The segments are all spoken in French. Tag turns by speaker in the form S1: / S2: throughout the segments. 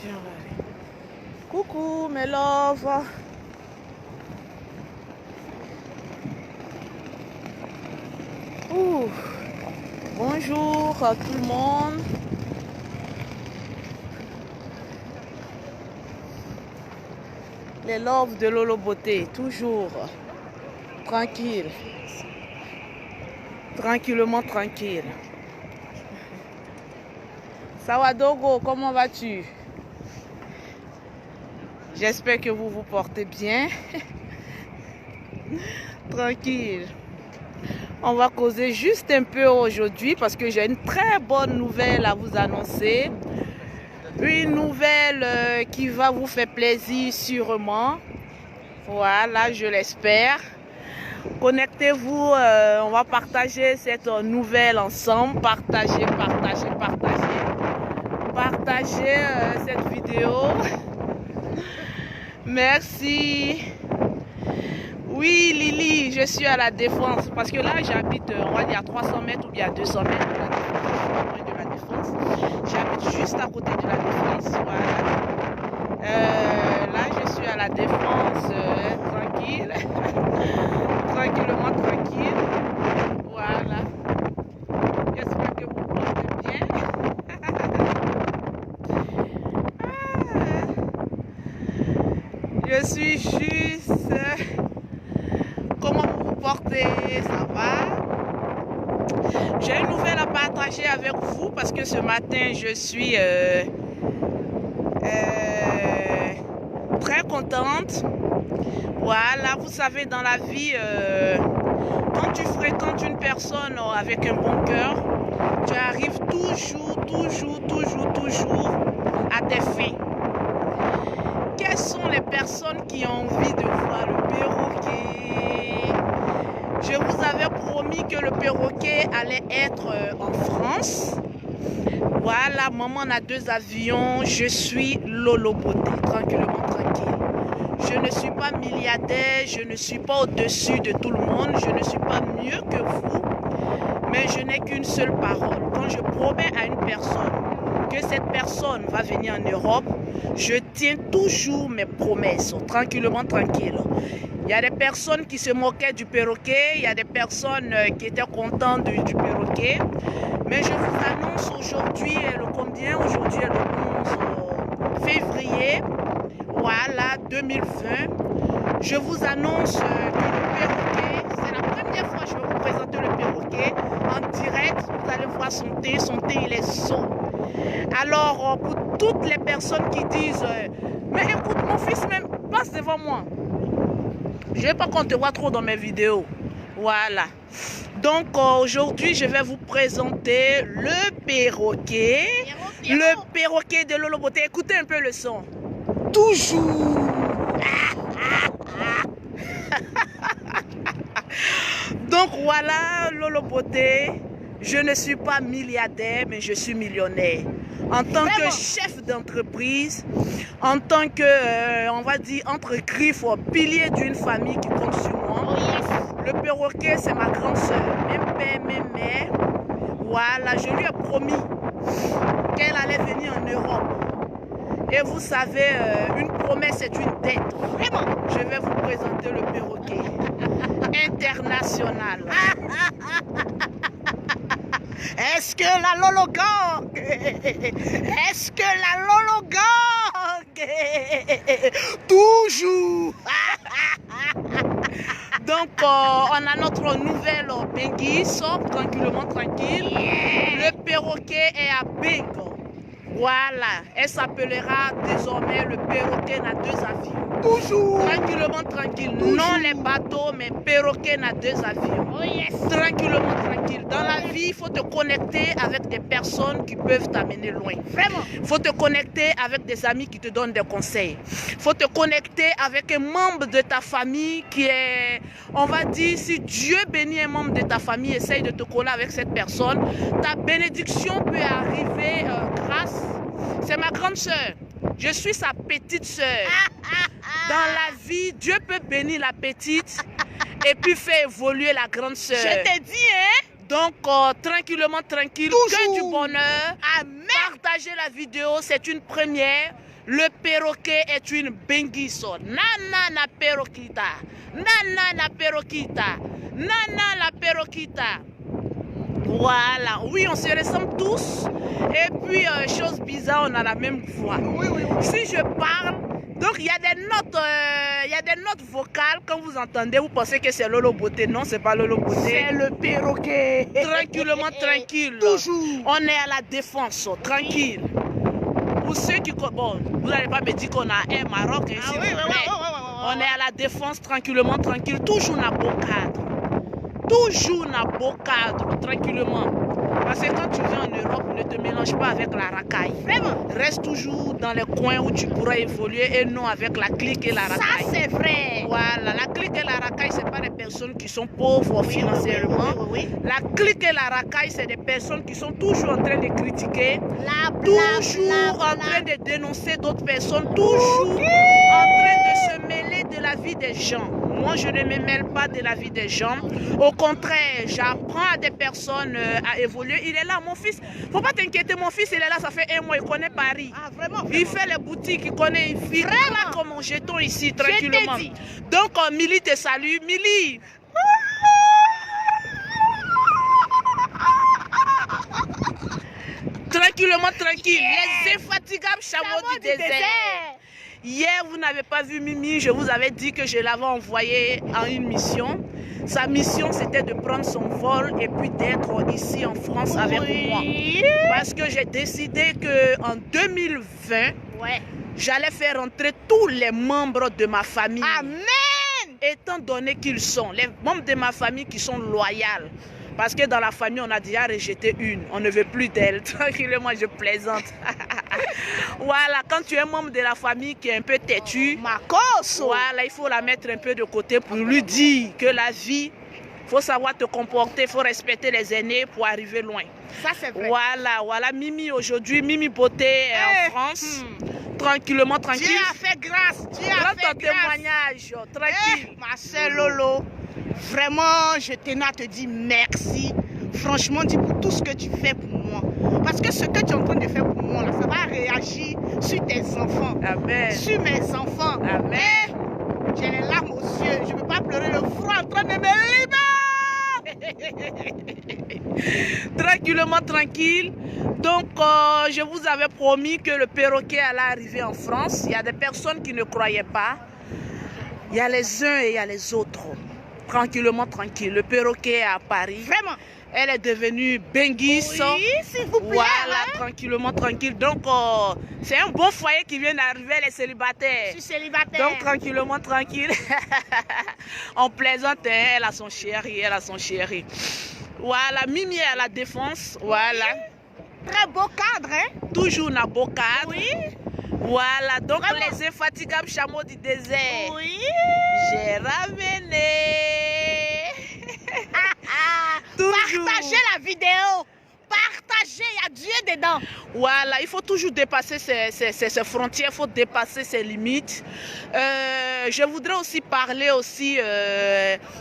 S1: Viens, on va aller. Coucou mes loves. Ouh. Bonjour à tout le monde. Les loves de Lolo Beauté, toujours tranquille. Tranquillement tranquille. Sawadogo, comment vas-tu? J'espère que vous vous portez bien. Tranquille. On va causer juste un peu aujourd'hui parce que j'ai une très bonne nouvelle à vous annoncer. Une nouvelle qui va vous faire plaisir sûrement. Voilà, je l'espère. Connectez-vous, on va partager cette nouvelle ensemble. Partagez cette vidéo. Merci. Oui, Lily, je suis à la Défense parce que là, j'habite, on va dire, à 300 mètres ou bien à 200 mètres de la Défense. J'habite juste à côté de la Défense. Voilà. Là, je suis à la Défense, tranquille. Tranquillement tranquille. Voilà. J'espère que vous portez bien. Je suis juste... Comment vous vous portez? Ça va? J'ai une nouvelle à partager avec vous parce que ce matin, je suis très contente. Voilà, vous savez, dans la vie, quand tu fréquentes une personne avec un bon cœur, tu arrives toujours à tes fins. Quelles sont les personnes qui ont envie de voir le perroquet? Je vous avais promis que le perroquet allait être en France. Voilà, maman a 2 avions. Je suis Lolo Beauté, tranquillement tranquille. Je ne suis pas milliardaire, je ne suis pas au-dessus de tout le monde, je ne suis pas mieux que vous, mais je n'ai qu'une seule parole. Quand je promets à une personne que cette personne va venir en Europe, je tiens toujours mes promesses, tranquillement tranquille. Il y a des personnes qui se moquaient du perroquet, il y a des personnes qui étaient contentes du perroquet, mais je vous annonce aujourd'hui, le combien? Aujourd'hui est le 11 février. Voilà, 2020. Je vous annonce que le perroquet, c'est la première fois que je vais vous présenter le perroquet en direct. Vous allez voir son thé il est saut. Alors, pour toutes les personnes qui disent mais écoute, mon fils même passe devant moi. Je ne vais pas qu'on te voit trop dans mes vidéos. Voilà. Donc, aujourd'hui, je vais vous présenter le perroquet. Le perroquet de Lolo Beauté. Écoutez un peu le son. Toujours. Donc voilà, Lolo Beauté, je ne suis pas milliardaire, mais je suis millionnaire. En tant que chef d'entreprise, en tant que, on va dire, entre griffes, pilier d'une famille qui compte sur moi, le perroquet, c'est ma grande soeur, même père, même mère. Voilà, je lui ai promis qu'elle allait venir en Europe. Et vous savez, une promesse est une dette. Vraiment, je vais vous présenter le perroquet international. Est-ce que la Lolo Gang? Est-ce que la Lolo Gang? Toujours. Donc, on a notre nouvelle Bengui, sort tranquillement tranquille. Le perroquet est à Bengo. Voilà, elle s'appellera désormais le perroquet n'a 2 avions. Toujours. Tranquillement tranquille. Toujours. Non les bateaux, mais perroquet n'a 2 avions. Oh yes. Tranquillement tranquille. Dans la vie, il faut te connecter avec des personnes qui peuvent t'amener loin. Vraiment. Il faut te connecter avec des amis qui te donnent des conseils. Il faut te connecter avec un membre de ta famille qui est, on va dire, si Dieu bénit un membre de ta famille, essaye de te coller avec cette personne. Ta bénédiction peut arriver grâce. C'est ma grande soeur. Je suis sa petite soeur. Dans la vie, Dieu peut bénir la petite et puis faire évoluer la grande soeur. Je t'ai dit, hein? Donc, tranquillement, tranquille, que du bonheur. Amen. Partagez la vidéo, c'est une première. Le perroquet est une benguiso. Nana na perroquita. Nana na perroquita. Nana la perroquita. Voilà. Oui, on se ressemble tous. Et puis, chose bizarre, on a la même voix.
S2: Oui, oui, oui.
S1: Si je parle, donc il y a des notes vocales. Quand vous entendez, vous pensez que c'est Lolo Beauté. Non, c'est pas Lolo Beauté.
S2: C'est le perroquet.
S1: Tranquillement, tranquille.
S2: Toujours.
S1: On est à la défense, tranquille. Pour ceux qui... Bon, vous n'allez pas me dire qu'on a un Maroc, hein, s'il vous plaît. On est à la défense, tranquillement, tranquille. Toujours dans beau cadre. Toujours dans beau cadre, tranquillement. Parce que quand tu viens en Europe, ne te mélange pas avec la racaille.
S2: Vraiment.
S1: Reste toujours dans les coins où tu pourras évoluer et non avec la clique et la racaille.
S2: Ça, c'est vrai.
S1: Voilà, la clique et la racaille, ce n'est pas des personnes qui sont pauvres financièrement.
S2: Oui.
S1: La clique et la racaille, c'est des personnes qui sont toujours en train de critiquer,
S2: Toujours
S1: en train de dénoncer d'autres personnes, toujours en train de se mêler de la vie des gens. Moi, je ne me mêle pas de la vie des gens. Au contraire, j'apprends à des personnes à évoluer. Il est là, mon fils. Faut pas t'inquiéter, mon fils, il est là, ça fait 1 mois, il connaît Paris.
S2: Ah, vraiment,
S1: Il fait les boutiques, il connaît, il vit là comme un jeton ici, tranquillement. Donc, Milly te salue. Milly. Tranquillement, tranquille. Les infatigables chameaux du désert. Hier, vous n'avez pas vu Mimi. Je vous avais dit que je l'avais envoyé en une mission. Sa mission, c'était de prendre son vol et puis d'être ici en France avec moi. Parce que j'ai décidé qu'en 2020, j'allais faire rentrer tous les membres de ma famille.
S2: Amen.
S1: Étant donné qu'ils sont les membres de ma famille qui sont loyaux. Parce que dans la famille, on a déjà rejeté une. On ne veut plus d'elle. Tranquillement, je plaisante. Voilà, quand tu es un membre de la famille qui est un peu têtu, voilà, il faut la mettre un peu de côté pour lui dire que la vie, il faut savoir te comporter, il faut respecter les aînés pour arriver loin.
S2: Ça, c'est vrai.
S1: Voilà, Mimi aujourd'hui, Mimi Beauté en France. Tranquillement, tranquille.
S2: Dieu a fait grâce. Dieu a fait
S1: ton témoignage, tranquille.
S2: Ma soeur Lolo, vraiment, je tenais à te dire merci. Franchement, dis pour tout ce que tu fais pour moi. Parce que ce que tu es en train de faire pour moi, là, ça va réagir sur tes enfants.
S1: Amen.
S2: Sur mes enfants.
S1: Amen.
S2: J'ai les larmes aux yeux. Je ne peux pas pleurer le froid en train de me libérer.
S1: Tranquillement, tranquille. Donc, je vous avais promis que le perroquet allait arriver en France. Il y a des personnes qui ne croyaient pas. Il y a les uns et il y a les autres. Tranquillement, tranquille. Le perroquet est à Paris.
S2: Vraiment.
S1: Elle est devenue benguisse.
S2: Oui, s'il vous plaît.
S1: Voilà, tranquillement, tranquille. Donc, c'est un bon foyer qui vient d'arriver, les célibataires.
S2: Je suis célibataire.
S1: Donc, tranquillement, tranquille. On plaisante, hein? Elle a son chéri, elle a son chéri. Voilà, Mimi est à la défense. Voilà.
S2: Très beau cadre, hein?
S1: Toujours un beau cadre.
S2: Oui.
S1: Voilà, donc
S2: vraiment.
S1: Les infatigables chameaux du désert.
S2: Oui.
S1: J'ai ramené.
S2: Partagez la vidéo. Partagez, il y a Dieu dedans.
S1: Voilà, il faut toujours dépasser ses frontières, il faut dépasser ses limites. Je voudrais aussi parler aussi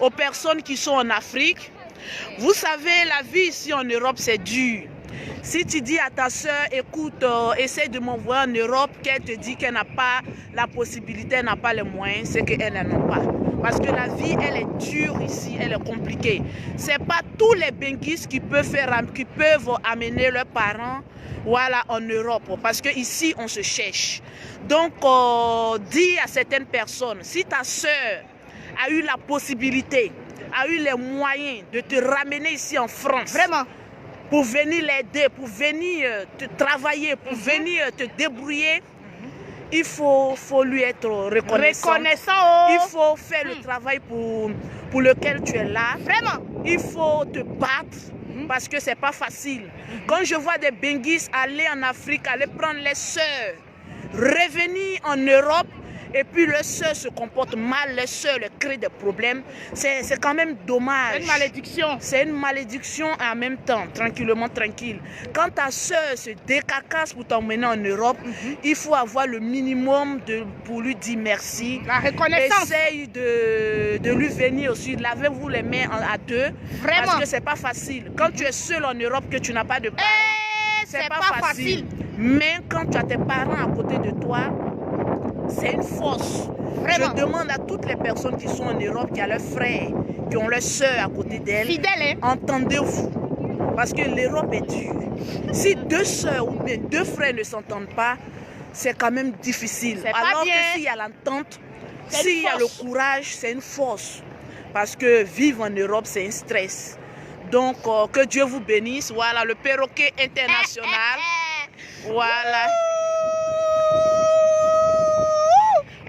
S1: aux personnes qui sont en Afrique. Vous savez, la vie ici en Europe, c'est dur. Si tu dis à ta soeur, écoute, essaye de m'envoyer en Europe, qu'elle te dit qu'elle n'a pas la possibilité, elle n'a pas les moyens, c'est qu'elle n'en a pas. Parce que la vie, elle est dure ici, elle est compliquée. Ce n'est pas tous les benguistes qui peuvent amener leurs parents en Europe. Parce qu'ici, on se cherche. Donc, dis à certaines personnes, si ta soeur a eu la possibilité, a eu les moyens de te ramener ici en France,
S2: vraiment,
S1: pour venir l'aider, pour venir te travailler, pour venir te débrouiller, il faut lui être reconnaissant. Il faut faire le travail pour lequel tu es là.
S2: Vraiment.
S1: Il faut te battre parce que c'est pas facile. Quand je vois des benguistes aller en Afrique, aller prendre les sœurs, revenir en Europe, et puis les sœurs se comportent mal, les sœurs créent des problèmes, c'est quand même dommage.
S2: C'est une malédiction.
S1: C'est une malédiction en même temps, tranquillement, tranquille. Quand ta sœur se décarcasse pour t'emmener en Europe, il faut avoir le minimum pour lui dire merci.
S2: La reconnaissance.
S1: Essaye de lui venir aussi, lavez-vous les mains à deux.
S2: Vraiment.
S1: Parce que c'est pas facile. Quand tu es seul en Europe, que tu n'as pas de parents,
S2: c'est pas facile.
S1: Mais quand tu as tes parents à côté de toi, c'est une force. Vraiment. Je demande à toutes les personnes qui sont en Europe, qui ont leurs frères, qui ont leurs soeurs à côté d'elles,
S2: fidèles, hein?
S1: Entendez-vous. Parce que l'Europe est dure. Si deux soeurs ou bien deux frères ne s'entendent pas, c'est quand même difficile. Alors que s'il y a l'entente, s'il y a le courage, c'est une force. Parce que vivre en Europe, c'est un stress. Donc, que Dieu vous bénisse. Voilà, le perroquet international. Voilà.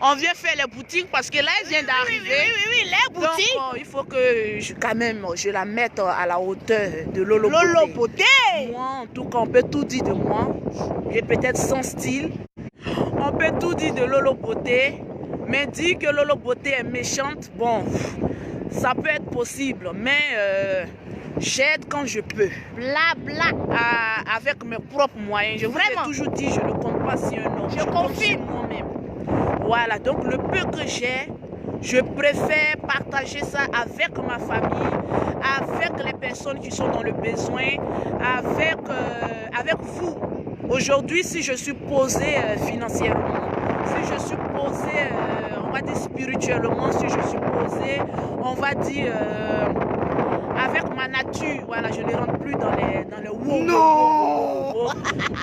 S1: On vient faire les boutiques parce que là, elle vient d'arriver.
S2: Oui, les boutiques.
S1: Donc, il faut que quand même, je la mette à la hauteur de Lolo
S2: Beauté.
S1: Moi, en tout cas, on peut tout dire de moi. J'ai peut-être son style. On peut tout dire de Lolo Beauté. Mais dire que Lolo Beauté est méchante, bon, ça peut être possible. Mais j'aide quand je peux.
S2: Blabla.
S1: Avec mes propres moyens. Je vous ai toujours dit, je ne compte pas sur un homme.
S2: Je confirme
S1: moi-même. Voilà, donc le peu que j'ai, je préfère partager ça avec ma famille, avec les personnes qui sont dans le besoin, avec vous. Aujourd'hui, si je suis posée financièrement, si je suis posée, on va dire spirituellement, si je suis posée, on va dire avec ma nature, voilà, je ne rentre plus dans les wow.
S2: Non.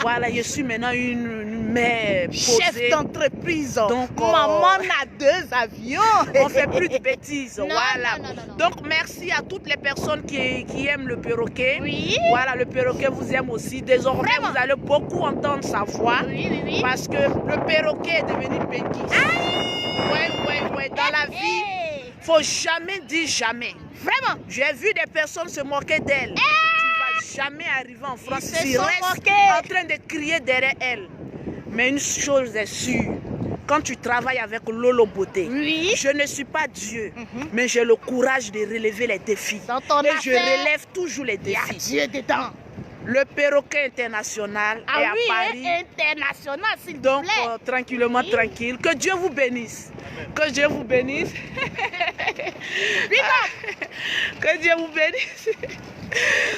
S1: Voilà, je suis maintenant une mère posée.
S2: Chef d'entreprise.
S1: Donc,
S2: maman a 2 avions.
S1: On fait plus de bêtises.
S2: Non,
S1: voilà.
S2: Non.
S1: Donc, merci à toutes les personnes qui aiment le perroquet.
S2: Oui.
S1: Voilà, le perroquet vous aime aussi. Désormais, vous allez beaucoup entendre sa voix.
S2: Oui.
S1: Parce que le perroquet est devenu Benki. Ouais. Dans la vie, faut jamais dire jamais.
S2: Vraiment.
S1: J'ai vu des personnes se moquer d'elle. Tu vas jamais arriver en France.
S2: Tu restes
S1: en train de crier derrière elle. Mais une chose est sûre. Quand tu travailles avec Lolo Beauté, je ne suis pas Dieu, mais j'ai le courage de relever les défis. Et je relève toujours les défis.
S2: Il y a Dieu dedans.
S1: Le perroquet international est à Paris.
S2: International, s'il vous
S1: Donc,
S2: plaît.
S1: tranquillement, tranquille. Que Dieu vous bénisse. Que Dieu vous bénisse. Que Dieu vous bénisse.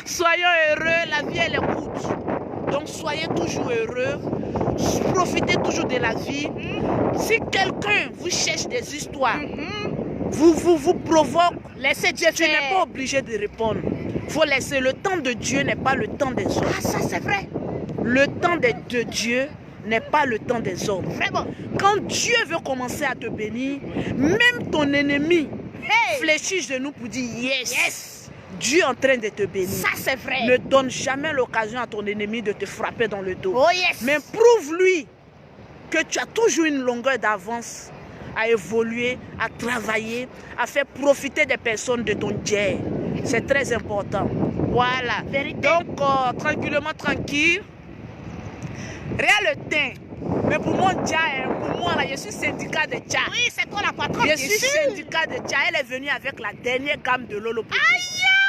S1: Soyons heureux. La vie, elle est courte. Donc, soyez toujours heureux. Profitez toujours de la vie. Si quelqu'un vous cherche des histoires, vous provoque,
S2: laissez Dieu
S1: tu n'es pas obligé de répondre. Il faut laisser. Le temps de Dieu n'est pas le temps des hommes.
S2: Ah, ça c'est vrai.
S1: Le temps de Dieu n'est pas le temps des hommes.
S2: Vraiment.
S1: Quand Dieu veut commencer à te bénir, même ton ennemi fléchit genou pour dire yes. Dieu est en train de te bénir.
S2: Ça c'est vrai.
S1: Ne donne jamais l'occasion à ton ennemi de te frapper dans le dos.
S2: Oh yes.
S1: Mais prouve-lui que tu as toujours une longueur d'avance à évoluer, à travailler, à faire profiter des personnes de ton Dieu. C'est très important. Voilà.
S2: Vérité.
S1: Donc, tranquillement, tranquille. Rien le teint. Mais pour moi, là, je suis syndicat de Tcha.
S2: Oui, c'est toi la patronne.
S1: Je suis syndicat de Tcha. Elle est venue avec la dernière gamme de Lolo Beauté.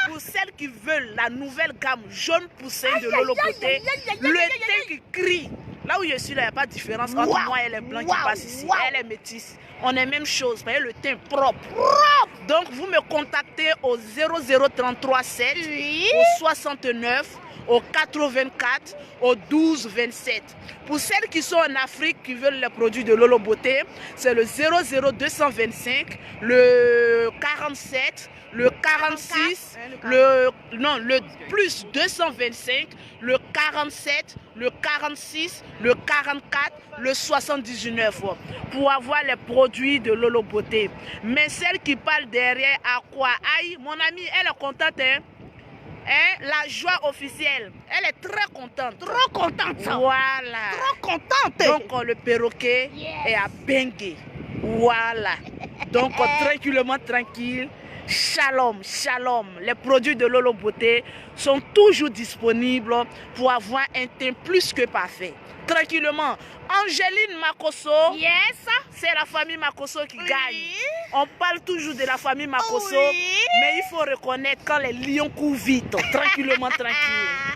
S1: Pour celles qui veulent la nouvelle gamme jaune poussin de Lolo Beauté, le teint qui crie. Là où je suis, là, il n'y a pas de différence entre moi et les blancs qui passent ici. Elle est métisse. On est même chose, mais le teint propre. Donc, vous me contactez au 00337, au 69, au 84, au 12 27. Pour celles qui sont en Afrique, qui veulent les produits de Lolo Beauté, c'est le 00225, le 47, le 46, le plus 225, le 47, le 46, le 44, le 79 pour avoir les produits de Lolo Beauté. Mais celle qui parle derrière à quoi? Aïe, mon amie, elle est contente, hein? La joie officielle, elle est très contente.
S2: Trop contente.
S1: Voilà.
S2: Trop contente.
S1: Donc le perroquet est à Bengué. Voilà. Donc tranquillement, tranquille. Shalom, shalom. Les produits de Lolo Beauté sont toujours disponibles pour avoir un teint plus que parfait. Tranquillement. Angéline Makosso, c'est la famille Makosso qui gagne. On parle toujours de la famille Makosso, mais il faut reconnaître quand les lions courent vite. Tranquillement, tranquille.